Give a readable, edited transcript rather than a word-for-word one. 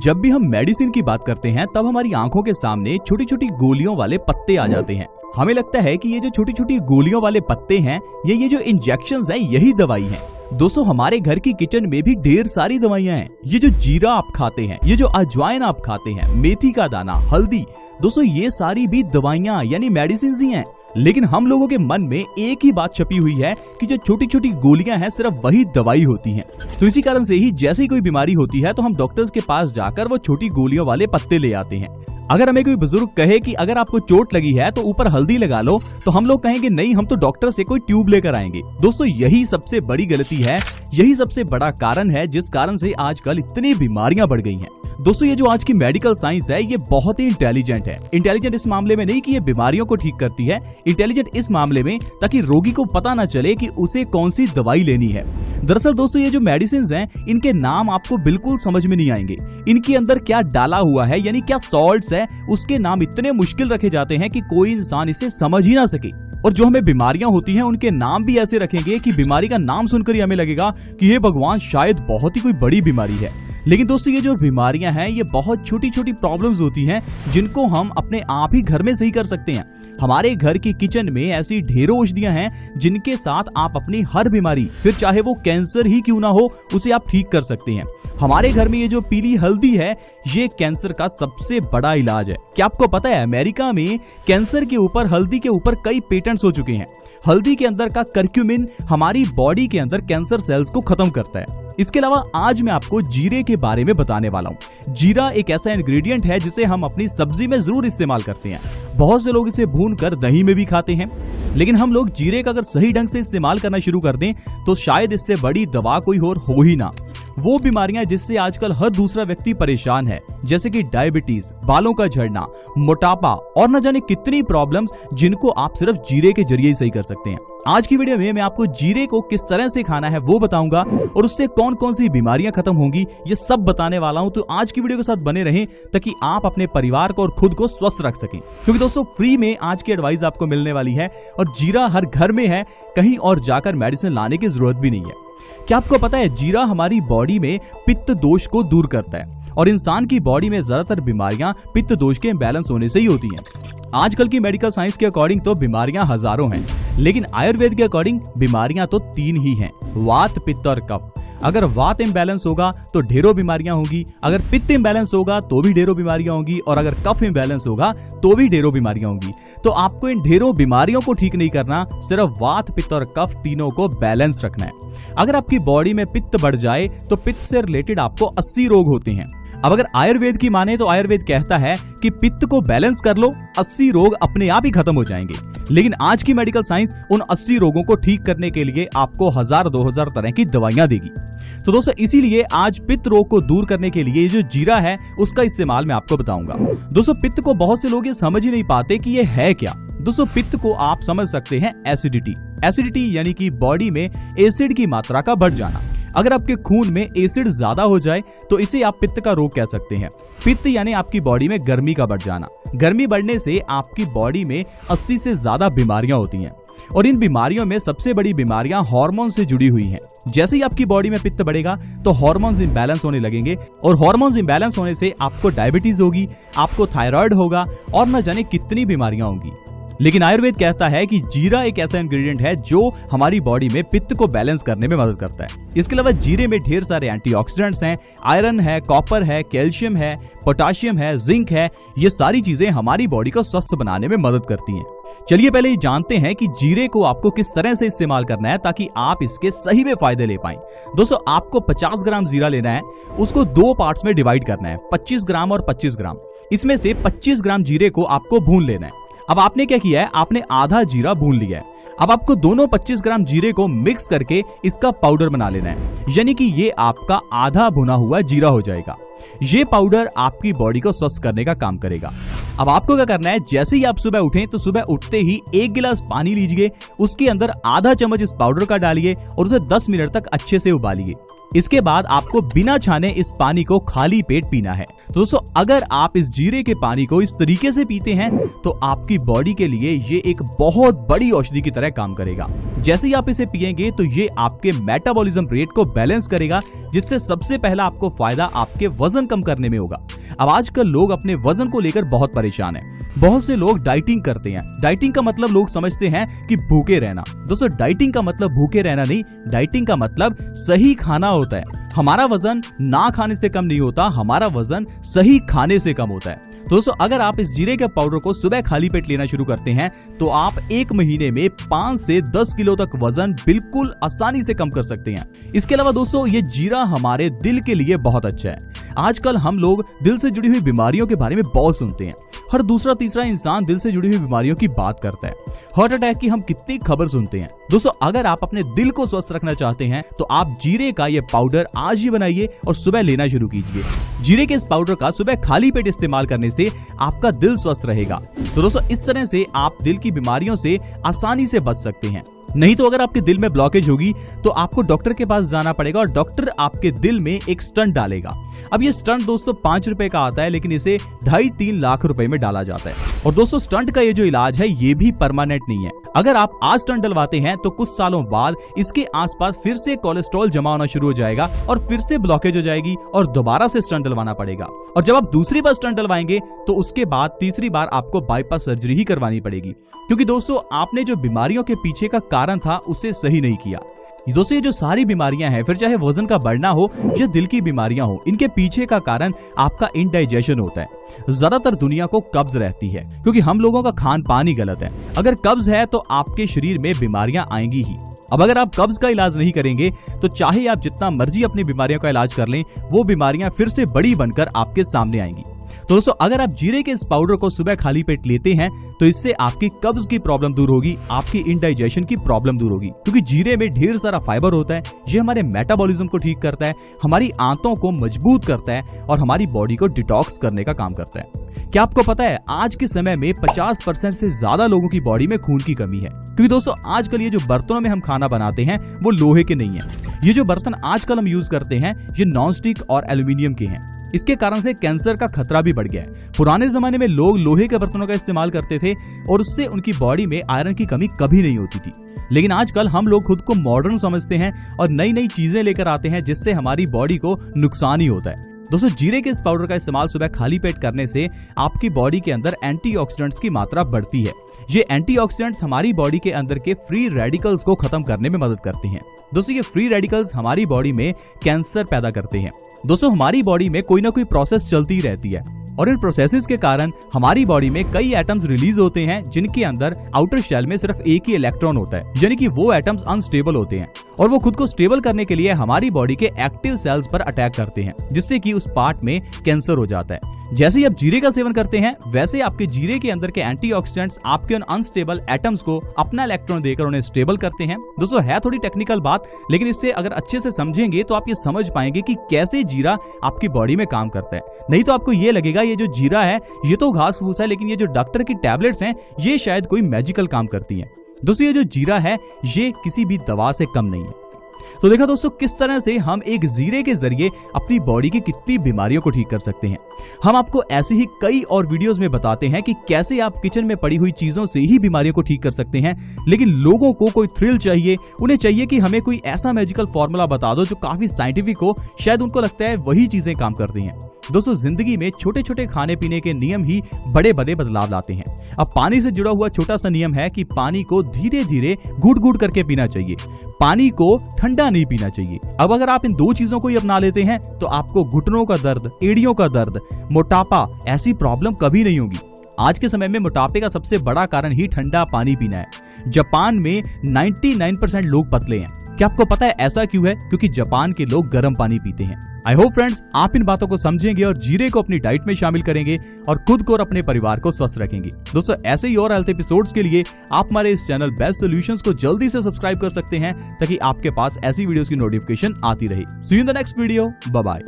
जब भी हम मेडिसिन की बात करते हैं तब हमारी आंखों के सामने छोटी छोटी गोलियों वाले पत्ते आ जाते हैं। हमें लगता है कि ये जो छोटी छोटी गोलियों वाले पत्ते हैं ये जो इंजेक्शंस हैं यही दवाई हैं। दोस्तों हमारे घर की किचन में भी ढेर सारी दवाइयां हैं। ये जो जीरा आप खाते हैं, ये जो अजवाइन आप खाते हैं, मेथी का दाना, हल्दी, दोस्तों ये सारी भी दवाइयां यानी मेडिसिन ही हैं। लेकिन हम लोगों के मन में एक ही बात छपी हुई है कि जो छोटी छोटी गोलियां हैं सिर्फ वही दवाई होती हैं। तो इसी कारण से ही जैसे ही कोई बीमारी होती है तो हम डॉक्टर्स के पास जाकर वो छोटी गोलियों वाले पत्ते ले आते हैं। अगर हमें कोई बुजुर्ग कहे कि अगर आपको चोट लगी है तो ऊपर हल्दी लगा लो, तो हम लोग कहेंगे नहीं, हम तो डॉक्टर से कोई ट्यूब लेकर आएंगे। दोस्तों यही सबसे बड़ी गलती है, यही सबसे बड़ा कारण है जिस कारण से आजकल इतनी बीमारियां बढ़ गई हैं। दोस्तों ये जो आज की मेडिकल साइंस है ये बहुत ही इंटेलिजेंट है। इंटेलिजेंट इस मामले में नहीं कि ये बीमारियों को ठीक करती है, इंटेलिजेंट इस मामले में ताकि रोगी को पता न चले कि उसे कौन सी दवाई लेनी है। दरअसल दोस्तों ये जो मेडिसिन हैं इनके नाम आपको बिल्कुल समझ में नहीं आएंगे। इनके अंदर क्या डाला हुआ है यानी क्या सॉल्ट्स है उसके नाम इतने मुश्किल रखे जाते हैं कि कोई इंसान इसे समझ ही ना सके। और जो हमें बीमारियां होती हैं उनके नाम भी ऐसे रखेंगे कि बीमारी का नाम सुनकर ही हमें लगेगा कि ये भगवान शायद बहुत ही कोई बड़ी बीमारी है। लेकिन दोस्तों ये जो बीमारियां हैं ये बहुत छोटी छोटी प्रॉब्लम्स होती हैं जिनको हम अपने आप ही घर में सही कर सकते हैं। हमारे घर की किचन में ऐसी ढेरों औषधियां हैं जिनके साथ आप अपनी हर बीमारी, फिर चाहे वो कैंसर ही क्यों ना हो, उसे आप ठीक कर सकते हैं। हमारे घर में ये जो पीली हल्दी है ये कैंसर का सबसे बड़ा इलाज है। क्या आपको पता है अमेरिका में कैंसर के ऊपर हल्दी के ऊपर कई पेटेंट्स हो चुके हैं। हल्दी के अंदर का कर्क्यूमिन हमारी बॉडी के अंदर कैंसर सेल्स को खत्म करता है। इसके अलावा आज मैं आपको जीरे के बारे में बताने वाला हूँ। जीरा एक ऐसा इंग्रेडिएंट है जिसे हम अपनी सब्जी में जरूर इस्तेमाल करते हैं। बहुत से लोग इसे भूनकर दही में भी खाते हैं, लेकिन हम लोग जीरे का अगर सही ढंग से इस्तेमाल करना शुरू कर दें तो शायद इससे बड़ी दवा कोई और हो ही ना। वो बीमारियां जिससे आजकल हर दूसरा व्यक्ति परेशान है, जैसे कि डायबिटीज, बालों का झड़ना, मोटापा और न जाने कितनी प्रॉब्लम्स जिनको आप सिर्फ जीरे के जरिए ही सही कर सकते हैं। आज की वीडियो में मैं आपको जीरे को किस तरह से खाना है वो बताऊंगा और उससे कौन कौन सी बीमारियां खत्म होंगी ये सब बताने वाला हूं। तो आज की वीडियो के साथ बने रहें ताकि आप अपने परिवार को और खुद को स्वस्थ रख सकें, क्योंकि दोस्तों फ्री में आज की एडवाइस आपको मिलने वाली है और जीरा हर घर में है, कहीं और जाकर मेडिसिन लाने की जरूरत भी नहीं है। क्या आपको पता है जीरा हमारी बॉडी में पित्त दोष को दूर करता है और इंसान की बॉडी में ज्यादातर बीमारियां पित्त दोष के इम्बैलेंस होने से ही होती हैं। आजकल की मेडिकल साइंस के अकॉर्डिंग तो बीमारियां हजारों हैं, लेकिन आयुर्वेद के अकॉर्डिंग बीमारियां तो 3 ही हैं, वात, पित्त और कफ। अगर वात इम्बैलेंस होगा तो ढेरों बीमारियां होगी, अगर पित्त इम्बैलेंस होगा तो भी ढेरों बीमारियां होगी और अगर कफ इम्बैलेंस होगा तो भी ढेरों बीमारियां होंगी। तो आपको इन ढेरों बीमारियों को ठीक नहीं करना, सिर्फ वात, पित्त और कफ तीनों को बैलेंस रखना है। अगर आपकी बॉडी में पित्त बढ़ जाए तो पित्त से रिलेटेड आपको 80 रोग होते हैं। अब अगर आयुर्वेद की माने तो आयुर्वेद कहता है कि पित्त को बैलेंस कर लो, 80 रोग अपने आप ही खत्म हो जाएंगे। लेकिन आज की मेडिकल साइंस उन 80 रोगों को ठीक करने के लिए आपको 1000-2000 तरह की दवाइयां देगी। तो दोस्तों इसीलिए आज पित्त रोग को दूर करने के लिए जो जीरा है उसका इस्तेमाल मैं आपको बताऊंगा। दोस्तों पित्त को बहुत से लोग ये समझ ही नहीं पाते कि ये है क्या। दोस्तों पित्त को आप समझ सकते हैं एसिडिटी। एसिडिटी यानी कि बॉडी में एसिड की मात्रा का बढ़ जाना। अगर आपके खून में एसिड ज्यादा हो जाए तो इसे आप पित्त का रोग कह सकते हैं। पित्त यानी आपकी बॉडी में गर्मी का बढ़ जाना। गर्मी बढ़ने से आपकी बॉडी में 80 से ज्यादा बीमारियां होती हैं और इन बीमारियों में सबसे बड़ी बीमारियां हार्मोन से जुड़ी हुई हैं। जैसे ही आपकी बॉडी में पित्त बढ़ेगा तो हार्मोन्स इम्बैलेंस होने लगेंगे और हार्मोन्स इम्बैलेंस होने से आपको डायबिटीज होगी, आपको थायराइड होगा और न जाने कितनी बीमारियां होंगी। लेकिन आयुर्वेद कहता है कि जीरा एक ऐसा इंग्रेडिएंट है जो हमारी बॉडी में पित्त को बैलेंस करने में मदद करता है। इसके अलावा जीरे में ढेर सारे एंटीऑक्सीडेंट्स हैं, आयरन है, कॉपर है, कैल्शियम है, पोटाशियम है, जिंक है। ये सारी चीजें हमारी बॉडी को स्वस्थ बनाने में मदद करती हैं। चलिए पहले ये जानते हैं कि जीरे को आपको किस तरह से इस्तेमाल करना है ताकि आप इसके सही में फायदे ले पाएं। दोस्तों आपको 50 ग्राम जीरा लेना है, उसको 2 पार्ट्स में डिवाइड करना है, 25 ग्राम और 25 ग्राम। इसमें से 25 ग्राम जीरे को आपको भून लेना है। अब आपने क्या किया है, आपने आधा जीरा भून लिया है। अब आपको दोनों 25 ग्राम जीरे को मिक्स करके इसका पाउडर बना लेना है, यानी कि ये आपका आधा भुना हुआ जीरा हो जाएगा। ये पाउडर आपकी बॉडी को स्वस्थ करने का काम करेगा। अब आपको क्या करना है, जैसे ही आप सुबह उठें तो सुबह उठते ही 1 गिलास पानी लीजिए, उसके अंदर आधा चम्मच इस पाउडर का डालिए और उसे 10 मिनट तक अच्छे से उबालिए। इसके बाद आपको बिना छाने इस पानी को खाली पेट पीना है। तो दोस्तों अगर आप इस जीरे के पानी को इस तरीके से पीते हैं तो आपकी बॉडी के लिए ये एक बहुत बड़ी औषधि की तरह काम करेगा। जैसे ही आप इसे पिएंगे तो ये आपके मेटाबॉलिज्म रेट को बैलेंस करेगा, जिससे सबसे पहला आपको फायदा आपके वजन कम करने में होगा। अब आजकल लोग अपने वजन को लेकर बहुत परेशान हैं। बहुत से लोग डाइटिंग करते हैं। डाइटिंग का मतलब लोग समझते हैं कि भूखे रहना। दोस्तों डाइटिंग का मतलब भूखे रहना नहीं, डाइटिंग का मतलब सही खाना होता है। हमारा वजन ना खाने से कम नहीं होता, हमारा वजन सही खाने से कम होता है। दोस्तों अगर आप इस जीरे के पाउडर को सुबह खाली पेट लेना शुरू करते हैं तो आप 1 महीने में 5 से 10 किलो तक वजन बिल्कुल आसानी से कम कर सकते हैं। इसके अलावा दोस्तों ये जीरा हमारे दिल के लिए बहुत अच्छा है। आजकल हम लोग दिल से जुड़ी हुई बीमारियों के बारे में बहुत सुनते हैं। हर दूसरा तीसरा इंसान दिल से जुड़ी हुई बीमारियों की बात करता है। हार्ट अटैक की हम कितनी खबर सुनते हैं। दोस्तों अगर आप अपने दिल को स्वस्थ रखना चाहते हैं तो आप जीरे का ये पाउडर आज ही बनाइए और सुबह लेना शुरू कीजिए। जीरे के इस पाउडर का सुबह खाली पेट इस्तेमाल करने से आपका दिल स्वस्थ रहेगा। तो दोस्तों इस तरह से आप दिल की बीमारियों से आसानी से बच सकते हैं। नहीं तो अगर आपके दिल में ब्लॉकेज होगी तो आपको डॉक्टर के पास जाना पड़ेगा और डॉक्टर आपके दिल में एक स्टंट डालेगा। अब ये स्टंट दोस्तों 5 रुपए का आता है, लेकिन इसे 2.5-3 लाख रुपए में डाला जाता है। और दोस्तों स्टंट का ये जो इलाज है ये भी परमानेंट नहीं है। अगर आप आज स्टंट डलवाते हैं तो कुछ सालों बाद इसके आसपास फिर से कोलेस्ट्रॉल जमा होना शुरू हो जाएगा और फिर से ब्लॉकेज हो जाएगी और दोबारा से स्टंट डलवाना पड़ेगा। और जब आप दूसरी बार स्टंट डलवाएंगे तो उसके बाद तीसरी बार आपको बाईपास सर्जरी ही करवानी पड़ेगी, क्योंकि दोस्तों आपने जो बीमारियों के पीछे का कारण था उसे सही नहीं किया। दोस्तों ये जो सारी बीमारियां हैं, फिर चाहे वजन का बढ़ना हो या दिल की बीमारियां हो, इनके पीछे का कारण आपका इंडाइजेशन होता है। ज्यादातर दुनिया को कब्ज रहती है क्योंकि हम लोगों का खान पान ही गलत है। अगर कब्ज है तो आपके शरीर में बीमारियां आएंगी ही। अब अगर आप कब्ज का इलाज नहीं करेंगे तो चाहे आप जितना मर्जी अपनी बीमारियों का इलाज कर लें, वो बीमारियां फिर से बड़ी बनकर आपके सामने आएंगी। तो दोस्तों अगर आप जीरे के इस पाउडर को सुबह खाली पेट लेते हैं तो इससे आपकी कब्ज की प्रॉब्लम दूर होगी, आपकी इंडाइजेशन की प्रॉब्लम दूर होगी, क्योंकि जीरे में ढेर सारा फाइबर होता है। ये हमारे मेटाबॉलिज्म को ठीक करता है, हमारी आंतों को मजबूत करता है और हमारी बॉडी को डिटॉक्स करने का काम करता है। क्या आपको पता है आज के समय में 50% से ज्यादा लोगों की बॉडी में खून की कमी है, क्योंकि दोस्तों आजकल ये जो बर्तनों में हम खाना बनाते हैं वो लोहे के नहीं है। ये जो बर्तन आजकल हम यूज करते हैं ये नॉन स्टिक और एल्यूमिनियम के हैं। इसके कारण से कैंसर का खतरा भी बढ़ गया है। पुराने जमाने में लोग लोहे के बर्तनों का इस्तेमाल करते थे और उससे उनकी बॉडी में आयरन की कमी कभी नहीं होती थी। लेकिन आजकल हम लोग खुद को मॉडर्न समझते हैं और नई नई चीजें लेकर आते हैं जिससे हमारी बॉडी को नुकसान ही होता है। दोस्तों जीरे के इस पाउडर का इस्तेमाल सुबह खाली पेट करने से आपकी बॉडी के अंदर एंटीऑक्सीडेंट्स की मात्रा बढ़ती है। ये एंटीऑक्सीडेंट्स हमारी बॉडी के अंदर के फ्री रेडिकल्स को खत्म करने में मदद करते हैं। दोस्तों ये फ्री रेडिकल्स हमारी बॉडी में कैंसर पैदा करते हैं। दोस्तों हमारी बॉडी में कोई ना कोई प्रोसेस चलती रहती है और इन प्रोसेसेस के कारण हमारी बॉडी में कई एटम्स रिलीज होते हैं जिनके अंदर आउटर शेल में सिर्फ एक ही इलेक्ट्रॉन होता है, यानी कि वो एटम्स अनस्टेबल होते हैं और वो खुद को स्टेबल करने के लिए हमारी बॉडी के एक्टिव सेल्स पर अटैक करते हैं, जिससे कि उस पार्ट में कैंसर हो जाता है। जैसे ही आप जीरे का सेवन करते हैं वैसे आपके जीरे के अंदर के एंटीऑक्सीडेंट्स आपके उन अनस्टेबल एटम्स को अपना इलेक्ट्रॉन देकर उन्हें स्टेबल करते हैं। दोस्तों है थोड़ी टेक्निकल बात, लेकिन इससे अगर अच्छे से समझेंगे तो आप ये समझ पाएंगे कि कैसे जीरा आपकी बॉडी में काम करता है। नहीं तो आपको ये लगेगा ये जो जीरा है ये तो घास फूस है, लेकिन ये जो डॉक्टर की टैबलेट्स हैं ये शायद कोई मैजिकल काम करती हैं। दोस्तों ये जो जीरा है ये किसी भी दवा से कम नहीं है। तो देखा दोस्तों किस तरह से हम एक जीरे के जरिए अपनी बॉडी की कितनी बीमारियों को ठीक कर सकते हैं। हम आपको ऐसी ही कई और वीडियोस में बताते हैं कि कैसे आप किचन में पड़ी हुई चीजों से ही बीमारियों को ठीक कर सकते हैं, लेकिन लोगों को कोई थ्रिल चाहिए, उन्हें चाहिए कि हमें कोई ऐसा मैजिकल फॉर्मूला बता दो जो काफी साइंटिफिक हो, शायद उनको लगता है वही चीजें काम करती हैं। दोस्तों जिंदगी में छोटे छोटे खाने पीने के नियम ही बड़े बड़े बदलाव लाते हैं। अब पानी से जुड़ा हुआ छोटा सा नियम है कि पानी को धीरे धीरे घूट घूट करके पीना चाहिए, पानी को ठंडा नहीं पीना चाहिए। अब अगर आप इन दो चीजों को ही अपना लेते हैं तो आपको घुटनों का दर्द, एड़ियों का दर्द, मोटापा ऐसी प्रॉब्लम कभी नहीं होगी। आज के समय में मोटापे का सबसे बड़ा कारण ही ठंडा पानी पीना है। जापान में 99% लोग पतले हैं। क्या आपको पता है ऐसा क्यों है? क्योंकि जापान के लोग गर्म पानी पीते हैं। आई होप फ्रेंड्स आप इन बातों को समझेंगे और जीरे को अपनी डाइट में शामिल करेंगे और खुद को और अपने परिवार को स्वस्थ रखेंगे। दोस्तों ऐसे ही और हेल्थ एपिसोड्स के लिए आप हमारे इस चैनल बेस्ट सॉल्यूशंस को जल्दी से सब्सक्राइब कर सकते हैं ताकि आपके पास ऐसी वीडियोस की नोटिफिकेशन आती रहे। See you in the next video, bye bye.